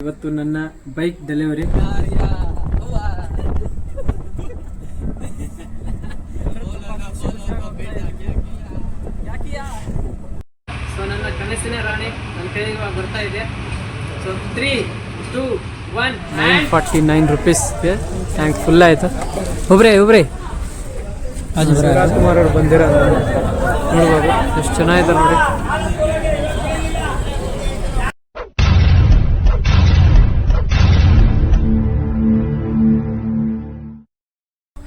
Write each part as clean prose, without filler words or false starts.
ಇವತ್ತು ನನ್ನ bike delivery. So ನನ್ನ ಕನಸಿನ ರಾಣಿ ನನ್ನ ಕೈಗೆ ಬರ್ತಾ ಇದೆ. ಸೊ 3, 2, 1 949 ರೂಪೀಸ್ ಟ್ಯಾಂಕ್ ಫುಲ್ ಆಯ್ತು. ಒಬ್ರೇ ರಾಜ್ಕುಮಾರ್ ಅವರು ಬಂದಿರೋ ನೋಡ್ಬೋದು ಎಷ್ಟು ಚೆನ್ನಾಗಿದೆ ನೋಡಿ.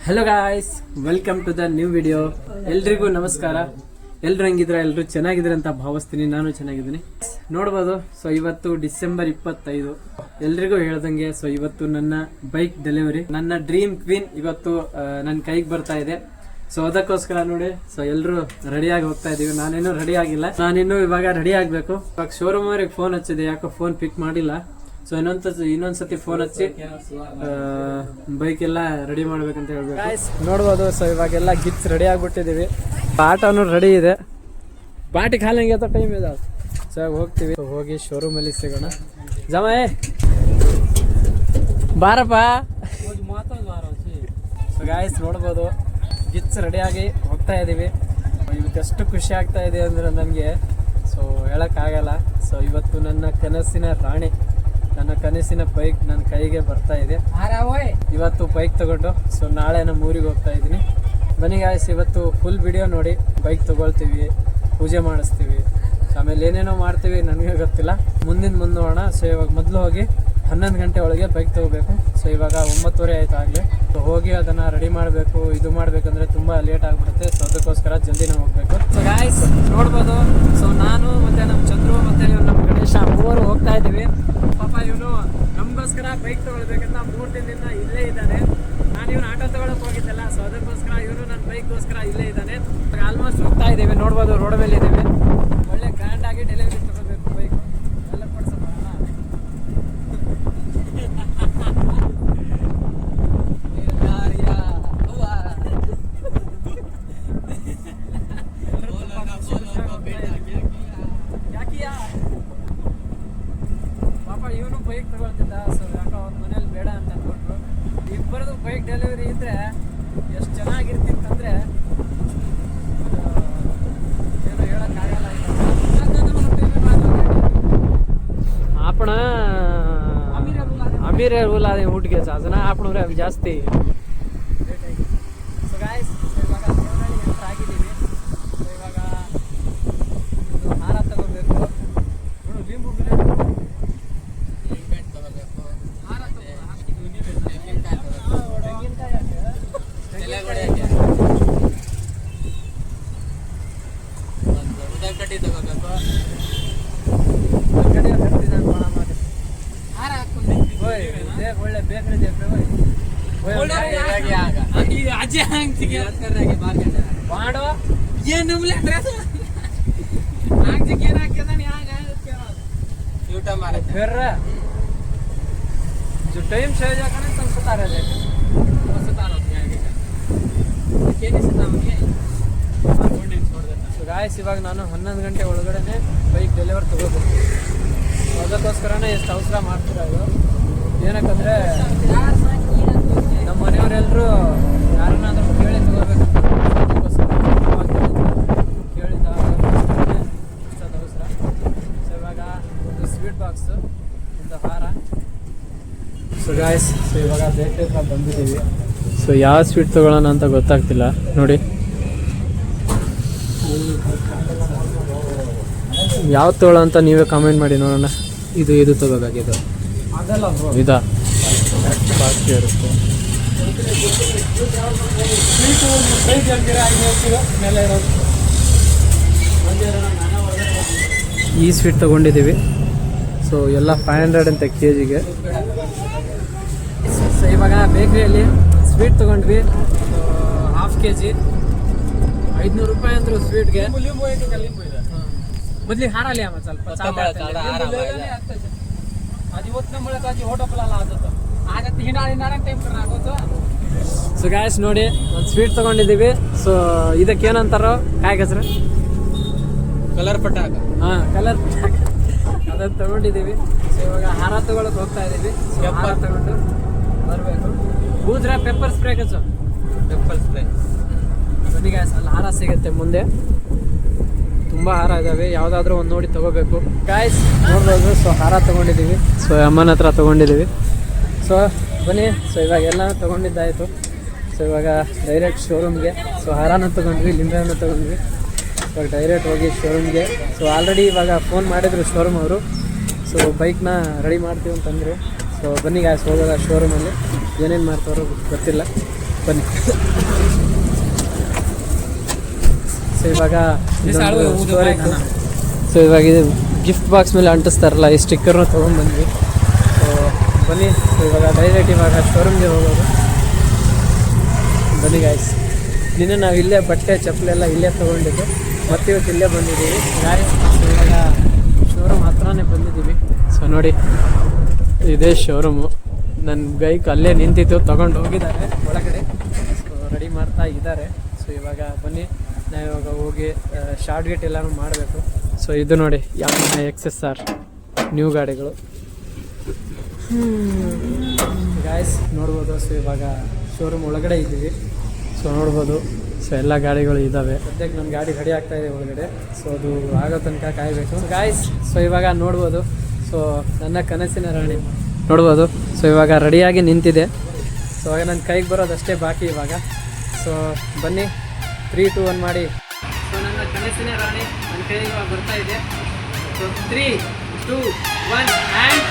Hello guys, welcome to the new video. ಎಲ್ರಿಗೂ ನಮಸ್ಕಾರ. ಎಲ್ರು ಹೆಂಗಿದ್ರ? ಎಲ್ರು ಚೆನ್ನಾಗಿದ್ರ ಅಂತ ಭಾವಿಸ್ತೀನಿ. ನಾನು ಚೆನ್ನಾಗಿದ್ದೀನಿ ನೋಡ್ಬೋದು. ಸೊ ಇವತ್ತು ಡಿಸೆಂಬರ್ 25. ಎಲ್ರಿಗೂ ಹೇಳ್ದಂಗೆ ಸೊ ಇವತ್ತು ನನ್ನ ಬೈಕ್ ಡೆಲಿವರಿ. ನನ್ನ ಡ್ರೀಮ್ ಕ್ವೀನ್ ಇವತ್ತು ನನ್ನ ಕೈಗೆ ಬರ್ತಾ ಇದೆ. ಸೊ ಅದಕ್ಕೋಸ್ಕರ ನೋಡಿ, ಸೊ ಎಲ್ರು ರೆಡಿಯಾಗಿ ಹೋಗ್ತಾ ಇದೀವಿ. ನಾನೇನು ರೆಡಿ ಆಗಿಲ್ಲ, ನಾನಿನ್ನು ಇವಾಗ ರೆಡಿ ಆಗ್ಬೇಕು. ಇವಾಗ ಶೋರೂಮ್ ಅವ್ರಿಗೆ ಫೋನ್ ಹಚ್ಚಿದೆ, ಯಾಕೋ ಫೋನ್ ಪಿಕ್ ಮಾಡಿಲ್ಲ. ಸೊ ಇನ್ನೊಂದ್ಸತಿ ಫೋನ್ ಹಚ್ಚಿ ಬೈಕ್ ಎಲ್ಲ ರೆಡಿ ಮಾಡ್ಬೇಕಂತ ಹೇಳ್ಬೇಕು. ನೋಡ್ಬೋದು. ಸೊ ಇವಾಗೆಲ್ಲ ಗಿಟ್ಸ್ ರೆಡಿ ಆಗ್ಬಿಟ್ಟಿದೀವಿ. ಆಟೋನು ರೆಡಿ ಇದೆ. ಬಾಟಿಗೆ ಹಾಲು ಹೆಂಗೆ ಟೈಮ್ ಇದೆ. ಸೊ ಹೋಗ್ತೀವಿ, ಹೋಗಿ ಶೋರೂಮ್ ಅಲ್ಲಿ ಸಿಗೋಣ. ಜಮಾಯ್ ಬಾರಪ್ಪ. ಸೊ ಗಾಯ್ಸ್ ನೋಡ್ಬೋದು, ಗಿಟ್ಸ್ ರೆಡಿಯಾಗಿ ಹೋಗ್ತಾ ಇದೀವಿ. ಇವತ್ತೆಷ್ಟು ಖುಷಿ ಆಗ್ತಾ ಇದೆ ಅಂದ್ರೆ ನನಗೆ ಸೊ ಹೇಳಕ್ಕಾಗಲ್ಲ. ಸೊ ಇವತ್ತು ನನ್ನ ಕನಸಿನ ರಾಣಿ, ನನ್ನ ಕನಸಿನ ಬೈಕ್ ನನ್ನ ಕೈಗೆ ಬರ್ತಾ ಇದೆ. ಇವತ್ತು ಬೈಕ್ ತಗೊಂಡು ಸೊ ನಾಳೆ ನಮ್ಮ ಊರಿಗೆ ಹೋಗ್ತಾ ಇದ್ದೀನಿ. ಬನ್ನಿ ಗಾಯ್ಸ್, ಇವತ್ತು ಫುಲ್ ವಿಡಿಯೋ ನೋಡಿ. ಬೈಕ್ ತಗೊಳ್ತೀವಿ, ಪೂಜೆ ಮಾಡಿಸ್ತೀವಿ, ಆಮೇಲೆ ಏನೇನೋ ಮಾಡ್ತೀವಿ, ನನಗೆ ಗೊತ್ತಿಲ್ಲ. ಮುಂದೆ ನೋಡೋಣ. ಸೊ ಇವಾಗ ಮೊದಲು ಹೋಗಿ 11 ಗಂಟೆ ಒಳಗೆ ಬೈಕ್ ತಗೋಬೇಕು. ಸೊ ಇವಾಗ 9:30 ಆಯ್ತು ಆಗಲೇ. ಸೊ ಹೋಗಿ ಅದನ್ನು ರೆಡಿ ಮಾಡಬೇಕು. ಇದು ಮಾಡಬೇಕಂದ್ರೆ ತುಂಬ ಲೇಟ್ ಆಗಿಬಿಡುತ್ತೆ. ಸೊ ಅದಕ್ಕೋಸ್ಕರ ಜಲ್ದಿನೇ ಹೋಗಬೇಕು. ಸೊ ಗಾಯ್ಸ್ ನೋಡ್ಬೋದು. ಸೊ ನಾನು ಮತ್ತು ನಮ್ಮ ಚಂದ್ರು ಮತ್ತು ನಮ್ಮ ಗಣೇಶ ಮೂವರು ಹೋಗ್ತಾ ಇದ್ದೀವಿ. ಪಾಪ ಇವನು ನಮಗೋಸ್ಕರ ಬೈಕ್ ತಗೊಳ್ಬೇಕಂತ 3 ದಿನದಿಂದ ಇಲ್ಲೇ ಇದ್ದಾನೆ. ನಾನು ಇವನು ಆಟೋ ತಗೊಳಕ್ ಹೋಗಿದ್ದಲ್ಲ. ಸೊ ಅದಕ್ಕೋಸ್ಕರ ಇವನು ನನ್ನ ಬೈಕ್ಗೋಸ್ಕರ ಇಲ್ಲೇ ಇದ್ದಾನೆ. ಆಲ್ಮೋಸ್ಟ್ ಹೋಗ್ತಾ ಇದ್ದೀವಿ. ನೋಡ್ಬೋದು, ರೋಡ್ ಮೇಲೆ ಇದ್ದೀವಿ. ಒಳ್ಳೆ ಗ್ರ್ಯಾಂಡ್ ಆಗಿ ಡೆಲಿವರಿ ತಗೋಬೇಕು ಬೈಕ್ ಎಲ್ಲ ಕೊಡ್ಸೋಣ. ಪಾಪ ಇವನು ಬೈಕ್ ತಗೊಳ್ತಿದ್ದ. ಸೊ ಯಾಕೋ ಅವ್ರ ಮನೇಲಿ ಬೇಡ ಅಂತ ಅಂದ್ಬಿಟ್ರು. ಇಬ್ಬರದು ಬೈಕ್ ಡೆಲಿವರಿ ಇದ್ರೆ ಎಷ್ಟು ಚೆನ್ನಾಗಿರ್ತಿತ್ತಂದ್ರೆ ಏನು ಹೇಳಕ್ಕಾಗಲ್ಲ. आपण अमीर रूल आहे उठ घ्यायचा ना आपण ಜಾಸ್ತಿ. ಸೊ ಗಾಯ್ಸ್ ಇವಾಗ ದೇವನಹಳ್ಳಿ ಎಂಟರ್ ಆಗಿದ್ದೀವಿ. ಸೊ ಇವಾಗ ಹಾರ ತಗೋಬೇಕು. ನೋಡು ಲಿಂಬು ಒಳ್ಳೆ ಬೇಕ್ರಿ ಮಾಡೋ ಏನು फिर जो टाइम से जाकर ना तब सता रहे लेकिन वो सता रहे ಸೊ ಗಾಯ್ಸ್ ಇವಾಗ ನಾನು 11 ಗಂಟೆ ಒಳಗಡೆ ಬೈಕ್ ಡೆಲಿವರ್ ತಗೋಬೇಕು. ಅದಕ್ಕೋಸ್ಕರನೇ ಎಷ್ಟು ಅವಸರ ಮಾಡ್ತಿರೋದು. ಏನಕ್ಕಂದರೆ ನಮ್ಮ ಮನೆಯವರೆಲ್ಲರೂ ಯಾರನ್ನಾದ್ರೂ ಕೇಳಿ ತಗೋಬೇಕು. ಕೇಳಿದ ಇಷ್ಟದ ಅವಸರ. ಸೊ ಇವಾಗ ಒಂದು ಸ್ವೀಟ್ ಬಾಕ್ಸು, ಒಂದು ಹಾರ. ಸೊ ಗಾಯ್ಸ್ ಸೊ ಇವಾಗ ಬೇಕ್ರಿ ಹತ್ರ ಬಂದಿದ್ದೀವಿ. ಸೊ ಯಾವ ಸ್ವೀಟ್ ತೊಗೊಳ್ಳೋಣ ಅಂತ ಗೊತ್ತಾಗ್ತಿಲ್ಲ. ನೋಡಿ ಯಾವ್ದು ತೊಗೊಳ್ಳೋ ಅಂತ ನೀವೇ ಕಾಮೆಂಟ್ ಮಾಡಿ ನೋಡೋಣ. ಇದು ತಗೋಬೇಕಿದು ಇದಾ ಬಾಕಿ ಇರುತ್ತೆ. ಈ ಸ್ವೀಟ್ ತೊಗೊಂಡಿದ್ದೀವಿ. ಸೊ ಎಲ್ಲ 500 ಅಂತ kg. ಸೊ ಇವಾಗ ಬೇಕ್ರಿಯಲ್ಲಿ ಸ್ವೀಟ್ ತೊಗೊಂಡ್ವಿ. ಹಾಫ್ kg 500 ರೂಪಾಯಿ ಅಂದರು ಸ್ವೀಟ್ಗೆ. ಮೊದಲಿಗೆ ಹಾರಲ್ಲಿ ಆಮೇಲೆ ಸ್ವಲ್ಪ ಸೊ ಗಾಯ್ಸ್ ನೋಡಿ, ಒಂದು ಸ್ವೀಟ್ ತೊಗೊಂಡಿದ್ದೀವಿ. ಸೊ ಇದಕ್ಕೆ ಏನಂತಾರೋ ಕಾಯಿ ಹೆಸರು ಕಲರ್ ಪಟಾಕ. ಹಾಂ, ಕಲರ್ ಪಟಾಕ ಅದನ್ನು ತೊಗೊಂಡಿದ್ದೀವಿ. ಸೊ ಇವಾಗ ಹಾರ ತಗೊಳಕ್ ಹೋಗ್ತಾ ಇದೀವಿ. ಹಾರ ತಗೊಂಡು ಬರಬೇಕು. ಬೂದ್ರ ಪೆಪ್ಪರ್ ಸ್ಪ್ರೇ ಕಸು ಪೆಪ್ಪರ್ ಸ್ಪ್ರೇ ಬನ್ನಿ ಗಾಯ್ಸ್. ಅಲ್ಲಿ ಹಾರ ಸಿಗುತ್ತೆ ಮುಂದೆ, ತುಂಬ ಹಾರ ಇದ್ದಾವೆ. ಯಾವುದಾದ್ರೂ ಒಂದು ನೋಡಿ ತಗೋಬೇಕು ಗಾಯ್ಸ್. ನೋಡ್ಬೋದು. ಸೊ ಹಾರ ತೊಗೊಂಡಿದ್ದೀವಿ. ಸೊ ಅಮ್ಮನ ಹತ್ರ ತೊಗೊಂಡಿದ್ದೀವಿ. ಸೊ ಬನ್ನಿ. ಸೊ ಇವಾಗ ಎಲ್ಲ ತೊಗೊಂಡಿದ್ದಾಯಿತು. ಸೊ ಇವಾಗ ಡೈರೆಕ್ಟ್ ಶೋರೂಮ್ಗೆ. ಸೊ ಹಾರನ ತೊಗೊಂಡ್ವಿ, ಲಿಂಬೆಯನ್ನು ತೊಗೊಂಡ್ವಿ. ಇವಾಗ ಡೈರೆಕ್ಟ್ ಹೋಗಿ ಶೋರೂಮ್ಗೆ. ಸೊ ಆಲ್ರೆಡಿ ಇವಾಗ ಫೋನ್ ಮಾಡಿದ್ರು ಶೋರೂಮ್ ಅವರು. ಸೊ ಬೈಕ್ನ ರೆಡಿ ಮಾಡ್ತೀವಿ ಅಂತಂದರು. ಸೊ ಬನ್ನಿ ಗಾಯ್ಸ್, ಹೋಗೋದ ಶೋರೂಮಲ್ಲಿ. ಏನೇನು ಮಾಡ್ತಾರೋ ಗೊತ್ತಿಲ್ಲ, ಬನ್ನಿ. ಸೊ ಇವಾಗ ಸೊ ಇವಾಗ ಇದು ಗಿಫ್ಟ್ ಬಾಕ್ಸ್ ಮೇಲೆ ಅಂಟಿಸ್ತಾರಲ್ಲ, ಈ ಸ್ಟಿಕ್ಕರ್ನ ತೊಗೊಂಡ್ಬಂದ್ವಿ. ಸೊ ಬನ್ನಿ. ಸೊ ಇವಾಗ ಡೈರೆಕ್ಟ್ ಇವಾಗ ಶೋರೂಮ್ಗೆ ಹೋಗೋದು. ಬನ್ನಿ ಗಾಯ್ಸ್. ನಿನ್ನೆ ನಾವು ಇಲ್ಲೇ ಬಟ್ಟೆ ಚಪ್ಪಲೆಲ್ಲ ಇಲ್ಲೇ ತೊಗೊಂಡಿದ್ದು, ಮತ್ತೆ ಇವತ್ತು ಇಲ್ಲೇ ಬಂದಿದ್ದೀವಿ ಗಾಯ್ಸ್. ಸೊ ಇವಾಗ ಶೋರೂಮ್ ಹತ್ರನೇ ಬಂದಿದ್ದೀವಿ. ಸೊ ನೋಡಿ, ಇದೇ ಶೋರೂಮು. ನನ್ನ ಬೈಕ್ ಅಲ್ಲೇ ನಿಂತಿತ್ತು, ತೊಗೊಂಡು ಹೋಗಿದ್ದಾರೆ ಒಳಗಡೆ. ಸೊ ರೆಡಿ ಮಾಡ್ತಾ ಇದ್ದಾರೆ. ಸೊ ಇವಾಗ ಬನ್ನಿ, ನಾವು ಇವಾಗ ಹೋಗಿ ಶಾರ್ಟ್ ಗೇಟ್ ಎಲ್ಲನೂ ಮಾಡಬೇಕು. ಸೊ ಇದು ನೋಡಿ, ಯಾಮಹ XSR ನ್ಯೂ ಗಾಡಿಗಳು ಗಾಯ್ಸ್, ನೋಡ್ಬೋದು. ಸೊ ಇವಾಗ ಶೋರೂಮ್ ಒಳಗಡೆ ಇದ್ದೀವಿ. ಸೊ ನೋಡ್ಬೋದು. ಸೊ ಎಲ್ಲ ಗಾಡಿಗಳು ಇದ್ದಾವೆ. ಸದ್ಯಕ್ಕೆ ನನ್ನ ಗಾಡಿ ರೆಡಿ ಆಗ್ತಾ ಇದೆ ಒಳಗಡೆ. ಸೊ ಅದು ಆಗೋ ತನಕ ಕಾಯಬೇಕು ಗಾಯ್ಸ್. ಸೊ ಇವಾಗ ನೋಡ್ಬೋದು. ಸೊ ನನ್ನ ಕನಸಿನ ರಾಣಿ ನೋಡ್ಬೋದು. ಸೊ ಇವಾಗ ರೆಡಿಯಾಗಿ ನಿಂತಿದೆ. ಸೊ ಇವಾಗ ನನ್ನ ಕೈಗೆ ಬರೋದಷ್ಟೇ ಬಾಕಿ ಇವಾಗ. ಸೊ ಬನ್ನಿ, 3, 2, 1 ಮಾಡಿ. ಸೊ ನನ್ನ ಕನಸಿನ ರಾಣಿ ನನ್ನ ಕೈಗೆ ಇವಾಗ ಬರ್ತಾ ಇದೆ. ಸೊ 3, 2, 1 ಆ್ಯಂಡ್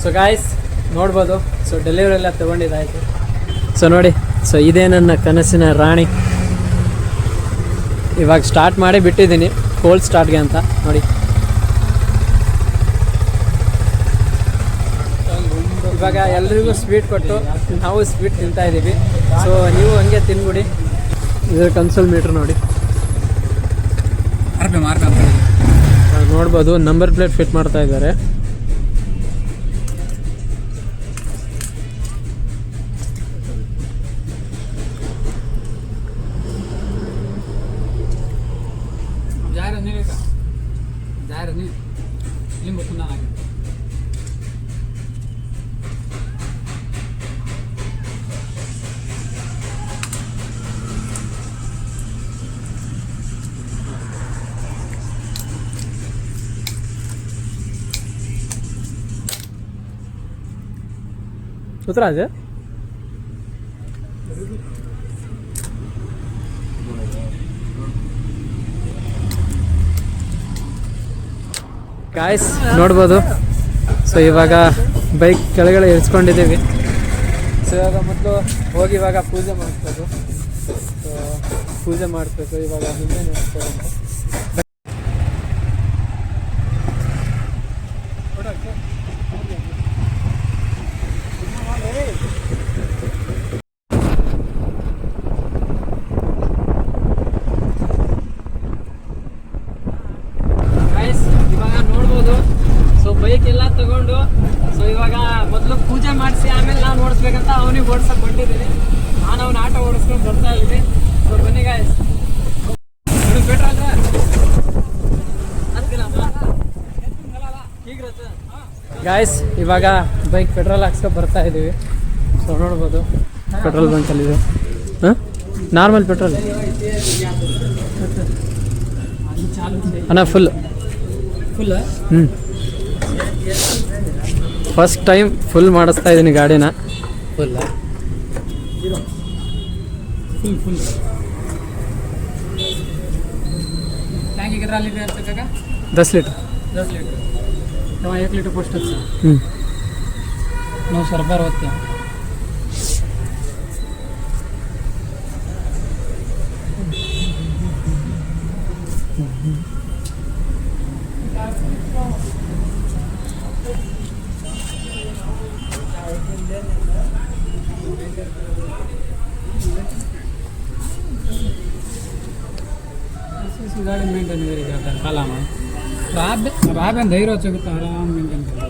ಸೊ ಗಾಯ್ಸ್ ನೋಡ್ಬೋದು. ಸೊ ಡೆಲಿವರಿ ಎಲ್ಲ ತೊಗೊಂಡಿದ್ದಾಯಿತು. ಸೊ ನೋಡಿ, ಸೊ ಇದೇ ನನ್ನ ಕನಸಿನ ರಾಣಿ. ಇವಾಗ ಸ್ಟಾರ್ಟ್ ಮಾಡಿ ಬಿಟ್ಟಿದ್ದೀನಿ ಕೋಲ್ಡ್ ಸ್ಟಾರ್ಟ್ಗೆ ಅಂತ ನೋಡಿ. ಇವಾಗ ಎಲ್ರಿಗೂ ಸ್ವೀಟ್ ಕೊಟ್ಟು ನಾವು ಸ್ವೀಟ್ ತಿಂತಾ ಇದ್ದೀವಿ. ಸೊ ನೀವು ಹಂಗೆ ತಿನ್ಬಿಡಿ. ಇದ್ರ ಕನ್ಸೋಲ್ ಮೀಟ್ರ್ ನೋಡಿ, ನೋಡ್ಬೋದು. ನಂಬರ್ ಪ್ಲೇಟ್ ಫಿಟ್ ಮಾಡ್ತಾ ಇದ್ದಾರೆ. उतरा है ಗಾಯ್ಸ್, ನೋಡ್ಬೋದು. ಸೊ ಇವಾಗ ಬೈಕ್ ಕೆಳಗಡೆ ಇಳಿಸ್ಕೊಂಡಿದ್ದೀವಿ. ಸೊ ಇವಾಗ ಮೊದಲು ಹೋಗಿ ಇವಾಗ ಪೂಜೆ ಮಾಡಿಸ್ಬೇಕು. ಸೊ ಪೂಜೆ ಮಾಡಿಸ್ಬೇಕು ಇವಾಗ ಹಿಂದೆ ನಡೆಸ್ಬೇಕು. ಬೈಕ್ ಎಲ್ಲ ತಗೊಂಡು ಸೊ ಇವಾಗ ಮೊದಲು ಪೂಜೆ ಮಾಡಿಸಿ ಆಮೇಲೆ ನಾನು ಓಡಿಸ್ಬೇಕಂತ ಅವನಿಗೆ ಓಡಿಸಕ್ಕೆ ಕೊಟ್ಟಿದ್ದೀನಿ. ನಾನು ಅವನ ಆಟ ಓಡಿಸ್ಕೊಂಡು ಬರ್ತಾ ಇದ್ದೀನಿ. ಸೊ ಬನ್ನಿ ಗಾಯ್ಸ್. ಗಾಯ್ಸ್ ಇವಾಗ ಬೈಕ್ ಪೆಟ್ರೋಲ್ ಹಾಕ್ಸ್ಕೊಂಡು ಬರ್ತಾ ಇದ್ದೀವಿ. ಸೊ ನೋಡ್ಬೋದು ಪೆಟ್ರೋಲ್ ಬಂಕಲ್ಲಿದೆ. ಹಾಂ, ನಾರ್ಮಲ್ ಪೆಟ್ರೋಲ್ ಅಣ್ಣ, ಫುಲ್ ಹ್ಞೂ. ಫಸ್ಟ್ ಟೈಮ್ ಫುಲ್ ಮಾಡಿಸ್ತಾ ಇದ್ದೀನಿ ಗಾಡಿನ. ಫುಲ್ ಟ್ಯಾಂಕಿ कितना लीटर का? 10 लीटर. 10 लीटर. तेव्हा 1 लीटर पोस्टच. 900 रुपये होते. गाड़ी मेंटेन करी जाता है काला में राबेन धैर्य चुका आराम मेंटेन कर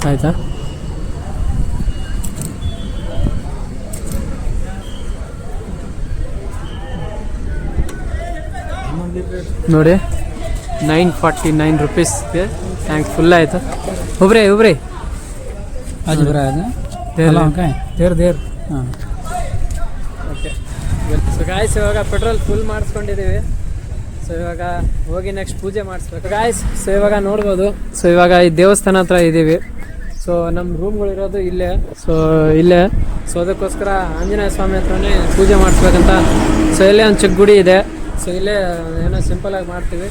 ಆಯ್ತಾ ನೋಡಿ 949 रुपीಸ್ಗೆ ಟ್ಯಾಂಕ್ ಫುಲ್ ಆಯಿತು ಒಬ್ರೇ आज बरा है चलो काय देर हां ಓಕೆ ಸೊ ಗಾಯ್ಸ್ ಇವಾಗ ಪೆಟ್ರೋಲ್ ಫುಲ್ ಮಾಡಿಸ್ಕೊಂಡಿದ್ದೀವಿ ಸೊ ಇವಾಗ ಹೋಗಿ ನೆಕ್ಸ್ಟ್ ಪೂಜೆ ಮಾಡಿಸ್ಬೇಕು ಗಾಯ್ಸ್ ಸೊ ಇವಾಗ ನೋಡ್ಬೋದು ಸೊ ಇವಾಗ ಈ ದೇವಸ್ಥಾನ ಹತ್ರ ಇದ್ದೀವಿ ಸೊ ನಮ್ಮ ರೂಮ್ಗಳಿರೋದು ಇಲ್ಲೇ ಸೊ ಅದಕ್ಕೋಸ್ಕರ ಆಂಜನೇಯ ಸ್ವಾಮಿ ಹತ್ರನೇ ಪೂಜೆ ಮಾಡಿಸ್ಬೇಕಂತ ಸೊ ಇಲ್ಲೇ ಒಂದು ಚಿಕ್ಕ ಗುಡಿ ಇದೆ ಸೊ ಇಲ್ಲೇ ಏನೋ ಸಿಂಪಲಾಗಿ ಮಾಡ್ತೀವಿ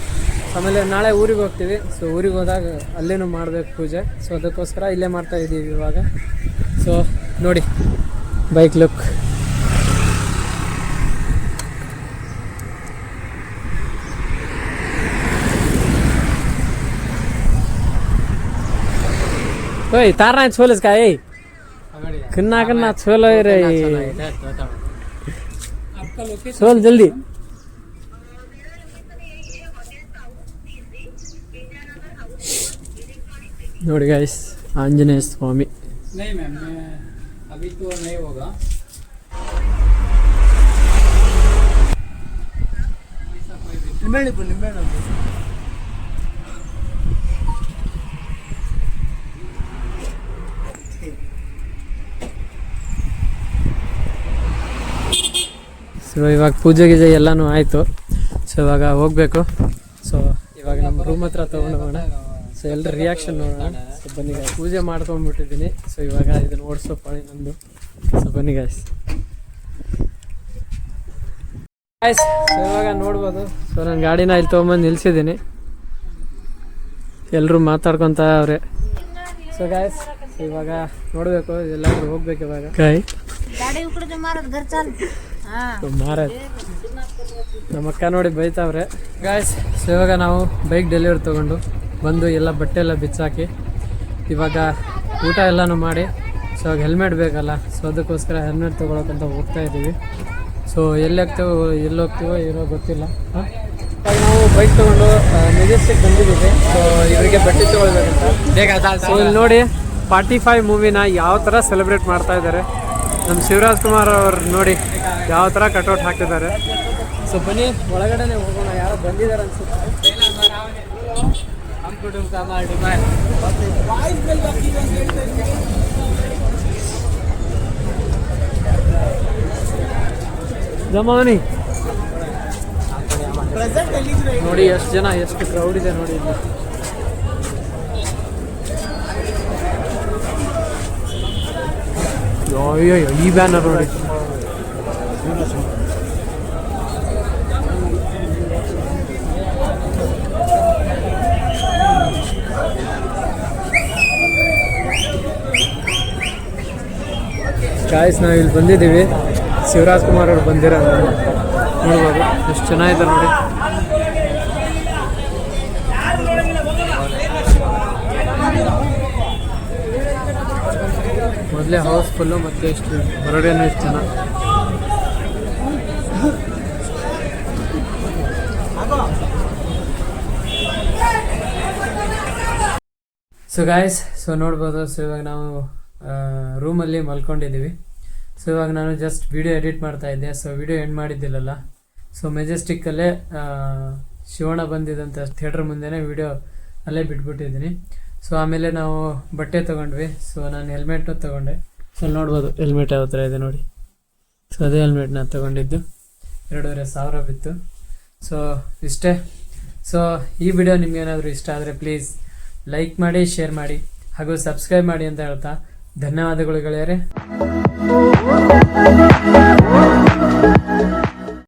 ಆಮೇಲೆ ನಾಳೆ ಊರಿಗೆ ಹೋಗ್ತೀವಿ ಸೊ ಊರಿಗೆ ಹೋದಾಗ ಅಲ್ಲೇನೂ ಮಾಡಬೇಕು ಪೂಜೆ ಸೊ ಅದಕ್ಕೋಸ್ಕರ ಇಲ್ಲೇ ಮಾಡ್ತಾ ಇದ್ದೀವಿ ಇವಾಗ ಸೊ ನೋಡಿ ಬೈಕ್ ಲುಕ್ ओए तारना छोल इसका ए करना छोलो रे आपका लोकेशन छोल जल्दी ನೋಡಿ गाइस आंजनेय स्वामी नहीं मैम मैं अभी तो नहीं होगा ಸೊ ಇವಾಗ ಪೂಜೆ ಗೀಜೆ ಎಲ್ಲನೂ ಆಯಿತು ಸೊ ಇವಾಗ ಹೋಗಬೇಕು ಸೊ ಇವಾಗ ನಮ್ಮ ರೂಮ್ ಹತ್ರ ತೊಗೊಂಡು ಹೋಗೋಣ ಸೊ ಎಲ್ಲರ ರಿಯಾಕ್ಷನ್ ನೋಡೋಣ ಸೊ ಬನ್ನಿ ಗಾಯ್ಸ್ ಪೂಜೆ ಮಾಡ್ಕೊಂಡ್ಬಿಟ್ಟಿದ್ದೀನಿ ಸೊ ಇವಾಗ ಇದನ್ನು ಓಡಿಸೋ ಪಾಳಿ ನಂದು ಸೊ ಬನ್ನಿ ಗಾಯ್ಸ್ ಸೊ ಇವಾಗ ನೋಡ್ಬೋದು ಸೊ ನಾನು ಗಾಡಿನ ಇಲ್ಲಿ ತೊಗೊಂಬಂದು ನಿಲ್ಸಿದ್ದೀನಿ ಎಲ್ಲರೂ ಮಾತಾಡ್ಕೊತ ಅವ್ರೆ ಸೊ ಗಾಯ್ಸ್ ಇವಾಗ ನೋಡಬೇಕು ಎಲ್ಲಾದ್ರೂ ಹೋಗ್ಬೇಕು ಇವಾಗ ಗಾಯ್ ಮಾರದ್ ನಮ್ಮ ಅಕ್ಕ ನೋಡಿ ಬೈತಾವ್ರೆ ಗಾಯ್ಸ್ ಸೊ ಇವಾಗ ನಾವು ಬೈಕ್ ಡೆಲಿವರಿ ತೊಗೊಂಡು ಬಂದು ಎಲ್ಲ ಬಟ್ಟೆ ಎಲ್ಲ ಬಿಚ್ಚಾಕಿ ಇವಾಗ ಊಟ ಎಲ್ಲನೂ ಮಾಡಿ ಸೊ ಇವಾಗ ಹೆಲ್ಮೆಟ್ ಬೇಕಲ್ಲ ಸೊ ಅದಕ್ಕೋಸ್ಕರ ಹೆಲ್ಮೆಟ್ ತೊಗೊಳಕ್ಕಂತ ಹೋಗ್ತಾ ಇದ್ದೀವಿ ಸೊ ಎಲ್ಲಿ ಹೋಗ್ತೀವೋ ಏನೋ ಗೊತ್ತಿಲ್ಲ ಇವಾಗ ನಾವು ಬೈಕ್ ತೊಗೊಂಡು ಮೆಜೆಸ್ಟಿಕ್ ಬಂದಿದ್ದೀವಿ ಸೊ ಇವರಿಗೆ ಬಟ್ಟೆ ತೊಗೊಳ್ಬೇಕಂತ ಸೊ ಇಲ್ಲಿ ನೋಡಿ 45 ಮೂವಿನ ಯಾವ ಥರ ಸೆಲೆಬ್ರೇಟ್ ಮಾಡ್ತಾ ಇದ್ದಾರೆ ನಮ್ಮ ಶಿವರಾಜ್ ಕುಮಾರ್ ಅವ್ರು ನೋಡಿ ಯಾವ ಥರ ಕಟ್ಔಟ್ ಹಾಕಿದ್ದಾರೆ ಸೊ ಬನ್ನಿ ಒಳಗಡೆನೆ ಹೋಗೋಣ ಯಾರೋ ಬಂದಿದ್ದಾರೆ ಅನ್ಸುತ್ತೆ ಜಮಾನಿ ನೋಡಿ ಎಷ್ಟು ಜನ ಎಷ್ಟು ಕ್ರೌಡ್ ಇದೆ ನೋಡಿ ಇಲ್ಲಿ ಅಯ್ಯೋ ಈ ಬ್ಯಾನರ್ ನೋಡಿ ಗಾಯ್ಸ್ ನಾವು ಇಲ್ಲಿ ಬಂದಿದ್ದೀವಿ ಶಿವರಾಜ್ ಕುಮಾರ್ ಅವರು ಬಂದಿರೋ ನೋಡ್ಬೋದು ಎಷ್ಟು ಚೆನ್ನಾಗಿದೆ ನೋಡಿ ಮೊದಲೇ ಹೌಸ್ಫುಲ್ಲು ಮತ್ತು ಎಷ್ಟು ಹೊರಗಡೆನೂ ಎಷ್ಟು ಜನ ಸೊ ಗಾಯ್ಸ್ ಸೊ ನೋಡ್ಬೋದು ಸೊ ಇವಾಗ ನಾವು ರೂಮಲ್ಲಿ ಮಲ್ಕೊಂಡಿದ್ದೀವಿ ಸೊ ಇವಾಗ ನಾನು ಜಸ್ಟ್ ವಿಡಿಯೋ ಎಡಿಟ್ ಮಾಡ್ತಾ ಇದ್ದೆ ಸೊ ವಿಡಿಯೋ ಎಂಡ್ ಮಾಡಿದ್ದಿಲ್ಲಲ್ಲ ಸೊ ಮೆಜೆಸ್ಟಿಕ್ಕಲ್ಲೇ ಶಿವಣ್ಣ ಬಂದಿದ್ದಂಥ ಥಿಯೇಟ್ರ್ ಮುಂದೆನೇ ವಿಡಿಯೋ ಅಲ್ಲೇ ಬಿಟ್ಬಿಟ್ಟಿದ್ದೀನಿ ಸೊ ಆಮೇಲೆ ನಾವು ಬಟ್ಟೆ ತೊಗೊಂಡ್ವಿ ಸೊ ನಾನು ಹೆಲ್ಮೆಟ್ನು ತೊಗೊಂಡೆ ಸೊ ನೋಡ್ಬೋದು ಹೆಲ್ಮೆಟ್ ಯಾವ ಥರ ಇದೆ ನೋಡಿ ಸೊ ಅದೇ ಹೆಲ್ಮೆಟ್ನ ತೊಗೊಂಡಿದ್ದು 2,500 ಬಿತ್ತು ಸೊ ಇಷ್ಟೇ ಸೊ ಈ ವಿಡಿಯೋ ನಿಮ್ಗೇನಾದರೂ ಇಷ್ಟ ಆದರೆ ಪ್ಲೀಸ್ ಲೈಕ್ ಮಾಡಿ ಶೇರ್ ಮಾಡಿ ಹಾಗೂ ಸಬ್ಸ್ಕ್ರೈಬ್ ಮಾಡಿ ಅಂತ ಹೇಳ್ತಾ ಧನ್ಯವಾದಗಳು ಗೆಳೆಯರೇ.